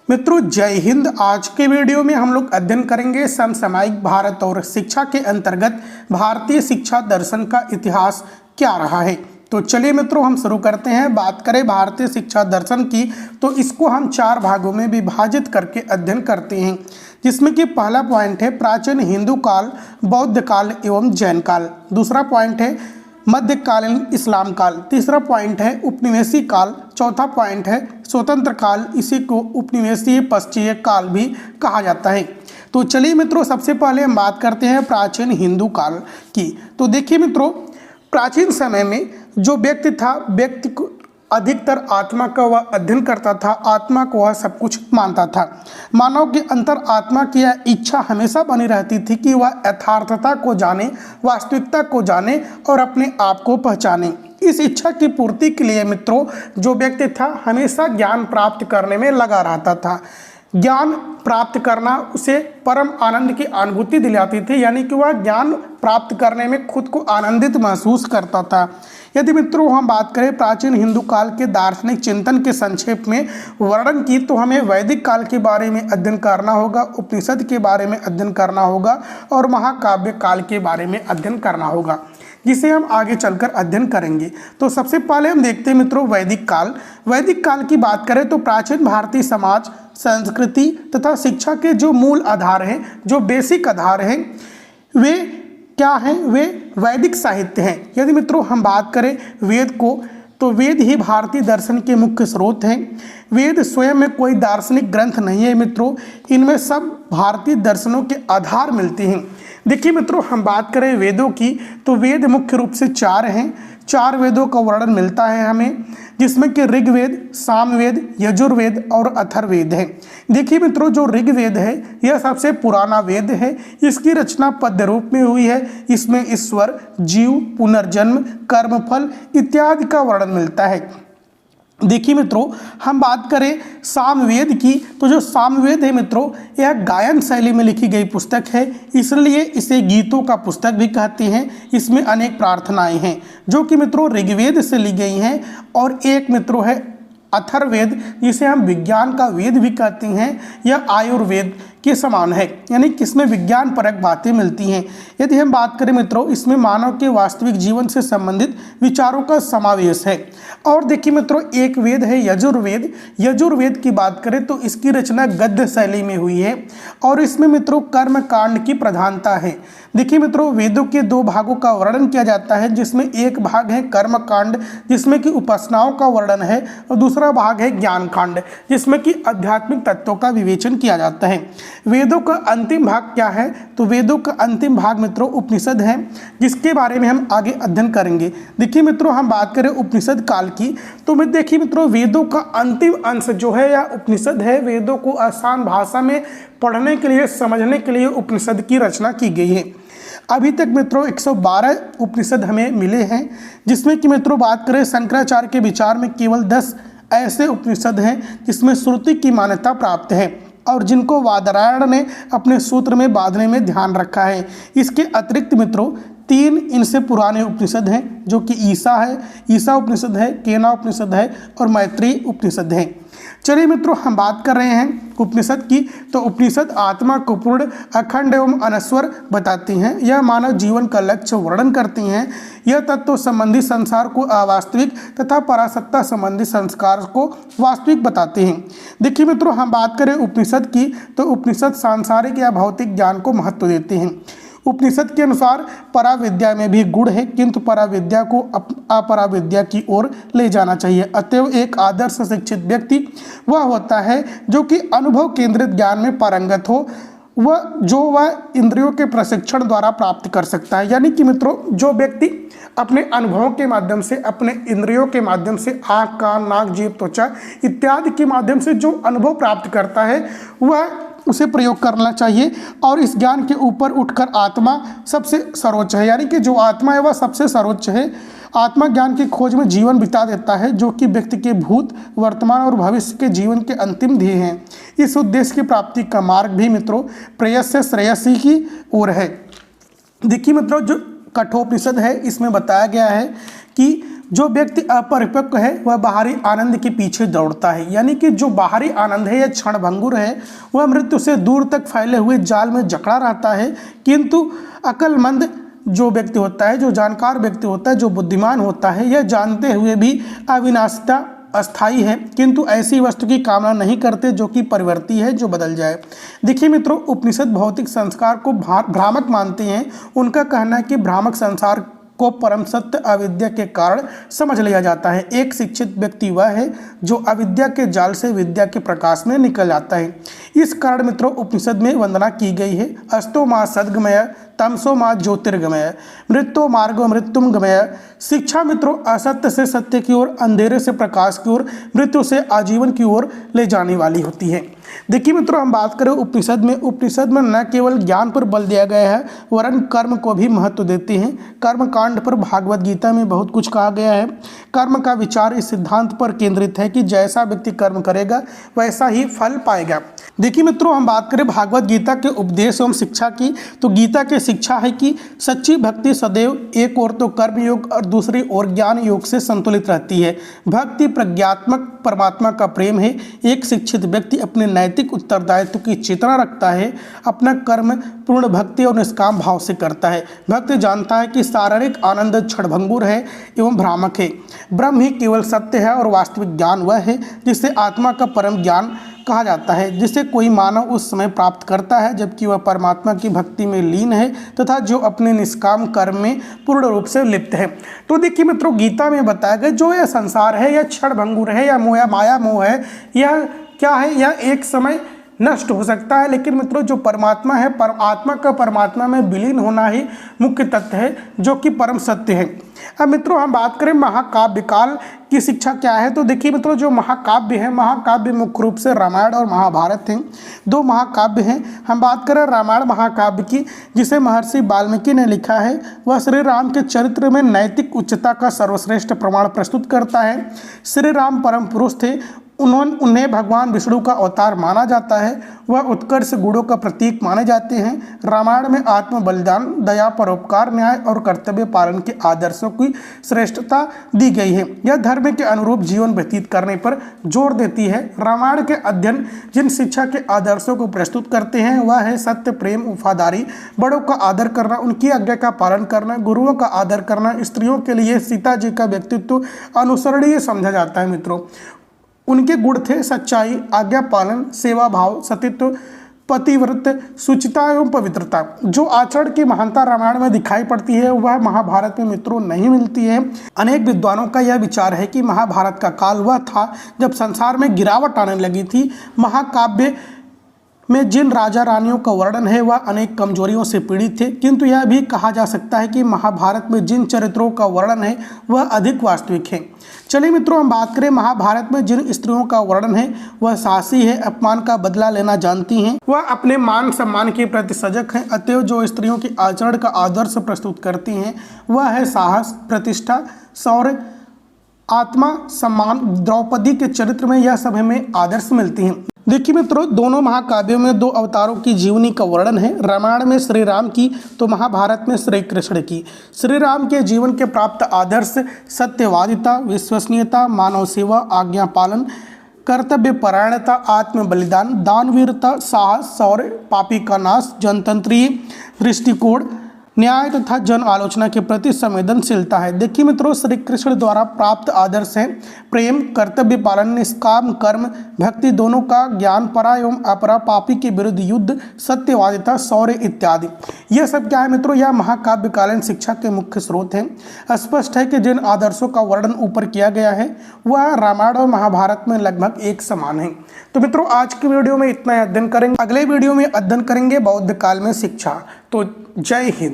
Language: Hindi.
मित्रों जय हिंद। आज के वीडियो में हम लोग अध्ययन करेंगे समसामयिक भारत और शिक्षा के अंतर्गत भारतीय शिक्षा दर्शन का इतिहास क्या रहा है। तो चलिए मित्रों हम शुरू करते हैं। बात करें भारतीय शिक्षा दर्शन की तो इसको हम 4 भागों में विभाजित करके अध्ययन करते हैं, जिसमें कि पहला पॉइंट है प्राचीन हिंदू काल, बौद्ध काल एवं जैन काल। दूसरा पॉइंट है मध्यकालीन इस्लाम काल। तीसरा पॉइंट है उपनिवेशी काल। चौथा पॉइंट है स्वतंत्र काल, इसी को उपनिवेशीय पश्चिमी काल भी कहा जाता है। तो चलिए मित्रों सबसे पहले हम बात करते हैं प्राचीन हिंदू काल की। तो देखिए मित्रों, प्राचीन समय में जो व्यक्ति था, व्यक्ति को अधिकतर आत्मा का वह अध्ययन करता था, आत्मा को वह सब कुछ मानता था। मानव के अंतर आत्मा की यह इच्छा हमेशा बनी रहती थी कि वह यथार्थता को जाने, वास्तविकता को जाने और अपने आप को पहचाने। इस इच्छा की पूर्ति के लिए मित्रों जो व्यक्ति था हमेशा ज्ञान प्राप्त करने में लगा रहता था। ज्ञान प्राप्त करना उसे परम आनंद की अनुभूति दिलाती थी, यानी कि वह ज्ञान प्राप्त करने में खुद को आनंदित महसूस करता था। यदि मित्रों हम बात करें प्राचीन हिंदू काल के दार्शनिक चिंतन के संक्षेप में वर्णन की तो हमें वैदिक काल के बारे में अध्ययन करना होगा, उपनिषद के बारे में अध्ययन करना होगा और महाकाव्य काल के बारे में अध्ययन करना होगा, जिसे हम आगे चलकर अध्ययन करेंगे। तो सबसे पहले हम देखते हैं मित्रों वैदिक काल। वैदिक काल की बात करें तो प्राचीन भारतीय समाज, संस्कृति तथा शिक्षा के जो मूल आधार हैं, जो बेसिक आधार हैं, वे क्या हैं? वे वैदिक साहित्य हैं। यदि मित्रों हम बात करें वेद को तो वेद ही भारतीय दर्शन के मुख्य स्रोत हैं। वेद स्वयं में कोई दार्शनिक ग्रंथ नहीं है मित्रों, इनमें सब भारतीय दर्शनों के आधार मिलते हैं। देखिए मित्रों हम बात करें वेदों की तो वेद मुख्य रूप से 4 हैं। 4 वेदों का वर्णन मिलता है हमें, जिसमें कि ऋग्वेद, सामवेद, यजुर्वेद और अथर्ववेद है। देखिए मित्रों जो ऋग्वेद है यह सबसे पुराना वेद है। इसकी रचना पद्य रूप में हुई है। इसमें ईश्वर, जीव, पुनर्जन्म, कर्मफल इत्यादि का वर्णन मिलता है। देखिए मित्रों हम बात करें सामवेद की तो जो सामवेद है मित्रों यह गायन शैली में लिखी गई पुस्तक है, इसलिए इसे गीतों का पुस्तक भी कहते हैं। इसमें अनेक प्रार्थनाएं हैं जो कि मित्रों ऋग्वेद से ली गई हैं। और एक मित्रों है अथर्ववेद, जिसे हम विज्ञान का वेद भी कहते हैं। यह आयुर्वेद के समान है, यानी कि इसमें विज्ञान परक बातें मिलती हैं। यदि हम बात करें मित्रों इसमें मानव के वास्तविक जीवन से संबंधित विचारों का समावेश है। और देखिए मित्रों एक वेद है यजुर्वेद। यजुर्वेद की बात करें तो इसकी रचना गद्य शैली में हुई है और इसमें मित्रों कर्म कांड की प्रधानता है। देखिए मित्रों वेदों के 2 भागों का वर्णन किया जाता है, जिसमें एक भाग है कर्म कांड जिसमें कि उपासनाओं का वर्णन है और दूसरा भाग है ज्ञान कांड जिसमें कि आध्यात्मिक तत्वों का विवेचन किया जाता है। वेदों का अंतिम भाग क्या है? तो वेदों का अंतिम भाग मित्रों उपनिषद है, जिसके बारे में हम आगे अध्ययन करेंगे। देखिए मित्रों हम बात करें उपनिषद काल की तो मैं देखिए मित्रों वेदों का अंतिम अंश जो है या उपनिषद है। वेदों को आसान भाषा में पढ़ने के लिए, समझने के लिए उपनिषद की रचना की गई है। अभी तक मित्रों 112 उपनिषद हमें मिले हैं, जिसमें कि मित्रों बात करें शंकराचार्य के विचार में केवल 10 ऐसे उपनिषद हैं जिसमें श्रुति की मान्यता प्राप्त है और जिनको वादरायण ने अपने सूत्र में बांधने में ध्यान रखा है। इसके अतिरिक्त मित्रों 3 इनसे पुराने उपनिषद हैं जो कि ईसा है, ईसा उपनिषद है, केना उपनिषद है और मैत्रेय उपनिषद है। चलिए मित्रों हम बात कर रहे हैं उपनिषद की। तो उपनिषद आत्मा को पूर्ण, अखंड एवं अनश्वर बताती हैं। यह मानव जीवन का लक्ष्य वर्णन करती हैं। यह तत्व संबंधी संसार को अवास्तविक तथा परासत्ता संबंधी संस्कार को वास्तविक बताते हैं। देखिए मित्रों हम बात करें उपनिषद की तो उपनिषद सांसारिक या भौतिक ज्ञान को महत्व देते हैं। उपनिषद के अनुसार पराविद्या में भी गुण है, किंतु पराविद्या को अपराविद्या की ओर ले जाना चाहिए। अतएव एक आदर्श शिक्षित व्यक्ति वह होता है जो कि अनुभव केंद्रित ज्ञान में पारंगत हो, वह इंद्रियों के प्रशिक्षण द्वारा प्राप्त कर सकता है। यानी कि मित्रों जो व्यक्ति अपने अनुभवों के माध्यम से, अपने इंद्रियों के माध्यम से, आँख, कान, नाक, जीभ, त्वचा इत्यादि के माध्यम से जो अनुभव प्राप्त करता है वह उसे प्रयोग करना चाहिए। और इस ज्ञान के ऊपर उठकर आत्मा सबसे सर्वोच्च है, यानी कि जो आत्मा है वह सबसे सर्वोच्च है। आत्मा ज्ञान की खोज में जीवन बिता देता है, जो कि व्यक्ति के भूत, वर्तमान और भविष्य के जीवन के अंतिम ध्येय हैं। इस उद्देश्य की प्राप्ति का मार्ग भी मित्रों प्रेयस से श्रेयसी की ओर है। देखिए मित्रों जो कठोपनिषद है इसमें बताया गया है कि जो व्यक्ति अपरिपक्व है वह बाहरी आनंद के पीछे दौड़ता है, यानी कि जो बाहरी आनंद है या क्षणभंगुर है वह मृत्यु से दूर तक फैले हुए जाल में जकड़ा रहता है। किंतु अक्लमंद जो व्यक्ति होता है, जो जानकार व्यक्ति होता है, जो बुद्धिमान होता है, यह जानते हुए भी अविनाशिता अस्थाई है, किंतु ऐसी वस्तु की कामना नहीं करते जो कि परिवर्ती है, जो बदल जाए। देखिए मित्रों, उपनिषद भौतिक संस्कार को भ्रामक मानते हैं। उनका कहना है कि भ्रामक संसार को परम सत्य अविद्या के कारण समझ लिया जाता है। एक शिक्षित व्यक्ति वह है जो अविद्या के जाल से विद्या के प्रकाश में निकल जाता है। इस कारण मित्रों उपनिषद में वंदना की गई है। अस्तो मां सद्गमय तमसो मां ज्योतिर्गमय मृत्यो मार्गो मृत्युम गमय। शिक्षा मित्रों असत्य से सत्य की ओर, अंधेरे से प्रकाश की ओर, मृत्यु से आजीवन की ओर ले जाने वाली होती है। देखिए मित्रों, हम बात करें उपनिषद में न केवल ज्ञान पर बल दिया गया है वरन कर्म को भी महत्व देते हैं। कर्म कांड पर भागवत गीता में बहुत कुछ कहा गया है। कर्म का विचार इस सिद्धांत पर केंद्रित है कि जैसा व्यक्ति कर्म करेगा वैसा ही फल पाएगा। देखिए मित्रों, हम बात करें भागवत गीता के उपदेश एवं शिक्षा की, तो गीता की शिक्षा है कि सच्ची भक्ति सदैव एक ओर तो कर्म योग और दूसरी ओर ज्ञान योग से संतुलित रहती है। भक्ति प्रज्ञात्मक परमात्मा का प्रेम है। एक शिक्षित व्यक्ति अपने नैतिक उत्तरदायित्व की चेतना रखता है, अपना कर्म पूर्ण भक्ति और निष्काम भाव से करता है। भक्त जानता है कि शारीरिक आनंद क्षणभंगुर है एवं भ्रामक है। ब्रह्म ही केवल सत्य है और वास्तविक ज्ञान वह है जिसे आत्मा का परम ज्ञान कहा जाता है, जिसे कोई मानव उस समय प्राप्त करता है जबकि वह परमात्मा की भक्ति में लीन है तथा जो अपने निष्काम कर्म में पूर्ण रूप से लिप्त है। तो देखिए मित्रों, गीता में बताया गया जो यह संसार है, यह क्षणभंगुर है, या माया मोह है, यह क्या है, यह एक समय नष्ट हो सकता है, लेकिन मित्रों जो परमात्मा है, आत्मा का परमात्मा में विलीन होना ही मुख्य तत्व है जो कि परम सत्य है। अब मित्रों हम बात करें महाकाव्य काल की शिक्षा क्या है, तो देखिए मित्रों जो महाकाव्य है, महाकाव्य मुख्य रूप से रामायण और महाभारत हैं। दो महाकाव्य हैं। हम बात करें रामायण महाकाव्य की, जिसे महर्षि वाल्मीकि ने लिखा है। वह श्री राम के चरित्र में नैतिक उच्चता का सर्वश्रेष्ठ प्रमाण प्रस्तुत करता है। श्री राम परम पुरुष थे, उन्हें भगवान विष्णु का अवतार माना जाता है। वह उत्कर्ष गुणों का प्रतीक माने जाते हैं। रामायण में आत्म बलिदान, दया, परोपकार, न्याय और कर्तव्य पालन के आदर्शों की श्रेष्ठता दी गई है। यह धर्म के अनुरूप जीवन व्यतीत करने पर जोर देती है। रामायण के अध्ययन जिन शिक्षा के आदर्शों को प्रस्तुत करते हैं वह है सत्य, प्रेम, वफादारी, बड़ों का आदर करना, उनकी आज्ञा का पालन करना, गुरुओं का आदर करना। स्त्रियों के लिए सीता जी का व्यक्तित्व अनुसरणीय समझा जाता है। मित्रों उनके गुण थे सच्चाई, आज्ञा पालन, सेवा भाव, सतीत्व, पतिव्रत, शुचिता एवं पवित्रता। जो आचरण की महानता रामायण में दिखाई पड़ती है वह महाभारत में मित्रों नहीं मिलती है। अनेक विद्वानों का यह विचार है कि महाभारत का काल वह था जब संसार में गिरावट आने लगी थी। महाकाव्य में जिन राजा रानियों का वर्णन है वह अनेक कमजोरियों से पीड़ित थे, किंतु यह भी कहा जा सकता है कि महाभारत में जिन चरित्रों का वर्णन है वह अधिक वास्तविक है। चलिए मित्रों हम बात करें महाभारत में जिन स्त्रियों का वर्णन है वह साहसी है, अपमान का बदला लेना जानती हैं, वह अपने मान सम्मान के प्रति सजग हैं। अतएव जो स्त्रियों के आचरण का आदर्श प्रस्तुत करती हैं वह है साहस, प्रतिष्ठा, शौर्य, आत्मा, सम्मान। द्रौपदी के चरित्र में यह सब हमें आदर्श मिलती हैं। देखिए मित्रों दोनों महाकाव्यों में दो अवतारों की जीवनी का वर्णन है। रामायण में श्री राम की तो महाभारत में श्री कृष्ण की। श्री राम के जीवन के प्राप्त आदर्श सत्यवादिता, विश्वसनीयता, मानव सेवा, आज्ञा पालन, कर्तव्य परायणता, आत्म बलिदान, दानवीरता, साहस, शौर्य, पापी का नाश, जनतंत्रीय दृष्टिकोण, न्याय तथा जन आलोचना के प्रति संवेदनशीलता है। देखिए मित्रों श्री कृष्ण द्वारा प्राप्त आदर्श हैं प्रेम, कर्तव्य पालन, निष्काम कर्म, भक्ति दोनों का, ज्ञान, परा एवं अपरा, पापी के विरुद्ध युद्ध, सत्यवादिता, शौर्य इत्यादि। यह सब क्या है मित्रों, यह महाकाव्यकालीन शिक्षा के मुख्य स्रोत हैं। स्पष्ट है कि जिन आदर्शों का वर्णन ऊपर किया गया है वह रामायण और महाभारत में लगभग एक समान है। तो मित्रों आज की वीडियो में इतना ही अध्ययन करेंगे। अगले वीडियो में अध्ययन करेंगे बौद्ध काल में शिक्षा। तो जय हिंद।